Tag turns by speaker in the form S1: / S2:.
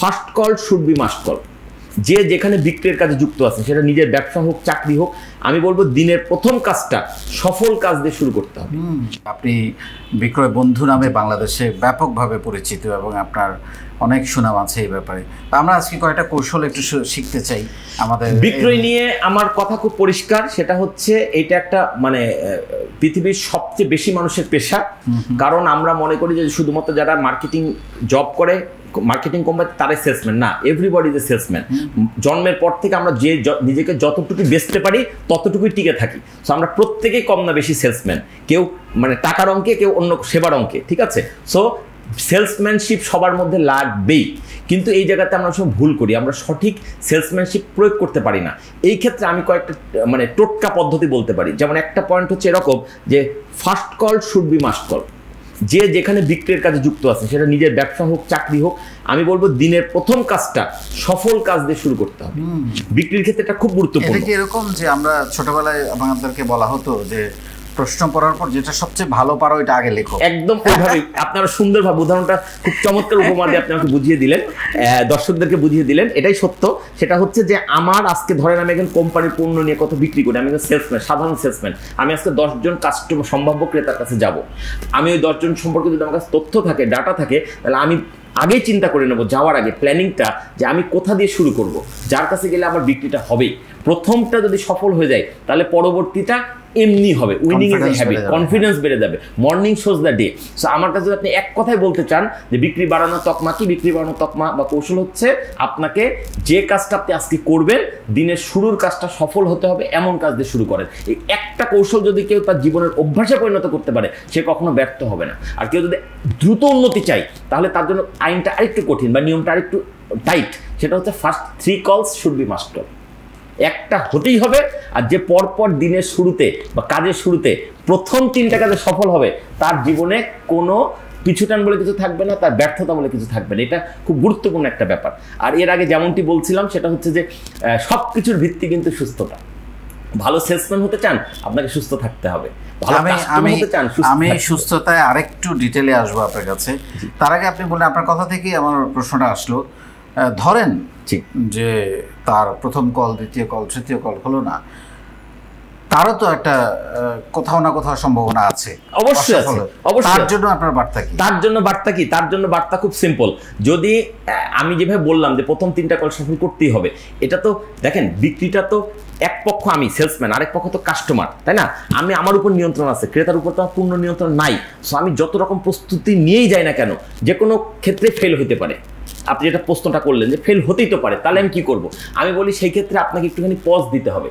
S1: First call should be must call. যে যেখানে বিক্রির কাজে যুক্ত আছে, সেটা নিজের ব্যবসা হোক, চাকরি হোক, আমি বলবো দিনের প্রথম কাজটা সফল কাজ দিয়ে শুরু করতে হবে।
S2: আপনি বিক্রয় বন্ধু নামে বাংলাদেশে ব্যাপকভাবে পরিচিত এবং আপনার অনেক সুনাম আছে এই ব্যাপারে। আমরা আজকে কয়েকটা কৌশল একটু শিখতে চাই। আমাদের
S1: বিক্রয় নিয়ে আমার কথা খুব পরিষ্কার, সেটা হচ্ছে এটা একটা মানে পৃথিবীর সবচেয়ে বেশি মানুষের পেশা। কারণ আমরা মনে করি যে শুধুমাত্র যারা মার্কেটিং জব করে, মার্কেটিং কোম্পানি, তারাই সেলসম্যান না, এভরিবডি ইজ এ সেলসম্যান। জন্মের পর থেকে আমরা যে নিজেকে যতটুকু বেচতে পারি ততটুকুই টিকে থাকি। সো আমরা প্রত্যেকেই কম না বেশি সেলসম্যান, কেউ মানে টাকার অঙ্কে, কেউ অন্য সেবার অঙ্কে, ঠিক আছে? সো সেলসম্যানশিপ সবার মধ্যে লাগবেই, কিন্তু এই জায়গাতে আমরা সব ভুল করি, আমরা সঠিক সেলসম্যানশিপ প্রয়োগ করতে পারি না। এই ক্ষেত্রে আমি কয়েকটা মানে টোটকা পদ্ধতি বলতে পারি। যেমন একটা পয়েন্ট হচ্ছে এরকম যে first call should be must call. যে যেখানে বিক্রির কাজে যুক্ত আছে, সেটা নিজের ব্যবসা হোক, চাকরি হোক, আমি বলবো দিনের প্রথম কাজটা সফল কাজ দিয়ে শুরু করতে হবে। বিক্রির ক্ষেত্রে এটা খুব গুরুত্বপূর্ণ।
S2: এটা কি এরকম যে আমরা ছোটবেলায় আমাদেরকে বলা হতো যে প্রশ্ন পড়ার পর যেটা সবচেয়ে ভালো পারো এটা আগে লেখো?
S1: একদম ওইভাবেই আপনারা সুন্দরভাবে উদাহরণটা খুব চমৎকার উপমা দিয়ে আপনি আমাকে বুঝিয়ে দিলেন, দর্শকদেরকে বুঝিয়ে দিলেন। এটাই সত্য। সেটা হচ্ছে যে আমার আজকে ধরেন আমি একজন কোম্পানির পণ্য নিয়ে কত বিক্রি করি, আমি একজন সেলসম্যান, সাধারণ সেলসম্যান। আমি আজকে 10 জন কাস্টমার, সম্ভাব্য ক্রেতার কাছে যাব। আমি ওই 10 জন সম্পর্কে যদি আমার কাছে তথ্য থাকে, ডাটা থাকে, তাহলে আমি আগেই চিন্তা করে নেবো যাওয়ার আগে প্ল্যানিংটা, যে আমি কোথা দিয়ে শুরু করব, যার কাছে গেলে আমার বিক্রিটা হবে। প্রথমটা যদি সফল হয়ে যায়, তাহলে পরবর্তীটা এমনি হবে। Winning is a habit, confidence বেড়ে যাবে। Morning shows the day. So আমার কাছে আপনি এক কথায় বলতে চান যে বিক্রি বাড়ানোর তকমা কি? বিক্রি বাড়ানোর তকমা বা কৌশল হচ্ছে আপনাকে যে কাজটা আপনি আজকে করবেন, দিনের শুরুর কাজটা সফল হতে হবে, এমন কাজ দিয়ে শুরু করেন। এই একটা কৌশল যদি কেউ তার জীবনের অভ্যাসে পরিণত করতে পারে, সে কখনো ব্যর্থ হবে না। আর কেউ যদি দ্রুত উন্নতি চায়, তাহলে তার জন্য আইনটা আরেকটু কঠিন বা নিয়মটা আরেকটু টাইট। সেটা হচ্ছে ফার্স্ট 3 কলস শুড বি মাস্ট কল। একটা হতেই হবে। আর যে পরপর দিনের শুরুতে বা কাজের শুরুতে প্রথম 3টা কাজে সফল হবে, তার জীবনে কোনো পিছুটান বলে কিছু থাকবে না, তার ব্যর্থতা বলে কিছু থাকবে না। এটা খুব গুরুত্বপূর্ণ একটা ব্যাপার। আর এর আগে যেমনটি বলছিলাম, সেটা হচ্ছে যে সব কিছুর ভিত্তি কিন্তু সুস্থতা। ভালো সেলসম্যান হতে চান, আপনাকে সুস্থ থাকতে হবে।
S2: আমি সুস্থতায় আরেকটু ডিটেলে আসবো আপনার কাছে। তার আগে আপনি বললেন, আপনার কথা থেকেই আমার প্রশ্নটা আসলো, ধরেন যে তার প্রথম কল, দ্বিতীয় কল, তৃতীয় কল হলো না, তারও তো একটা কোথাও না কোথাও সম্ভাবনা আছে।
S1: অবশ্যই আছে।
S2: তার জন্য আপনার বার্তা কি?
S1: তার জন্য বার্তা কি? তার জন্য বার্তা খুব সিম্পল। যদি আমি যেভাবে বললাম যে প্রথম 3টা কল সফল করতেই হবে, এটা তো দেখেন, বিক্রিটা তো এক পক্ষ আমি সেলসম্যান, আরেক পক্ষ তো কাস্টমার, তাই না? আমি আমার উপর নিয়ন্ত্রণ আছে, ক্রেতার উপর তো আমার পূর্ণ নিয়ন্ত্রণ নাই। সো আমি যত রকম প্রস্তুতি নিয়েই যাই না কেন, যে কোনো ক্ষেত্রে ফেল হতে পারে। আপনি যেটা প্রশ্নটা করলেন যে ফেল হতেই তো পারে, তাহলে আমি কি করব? আমি বলি সেই ক্ষেত্রে আপনাকে একটুখানি পজ দিতে হবে।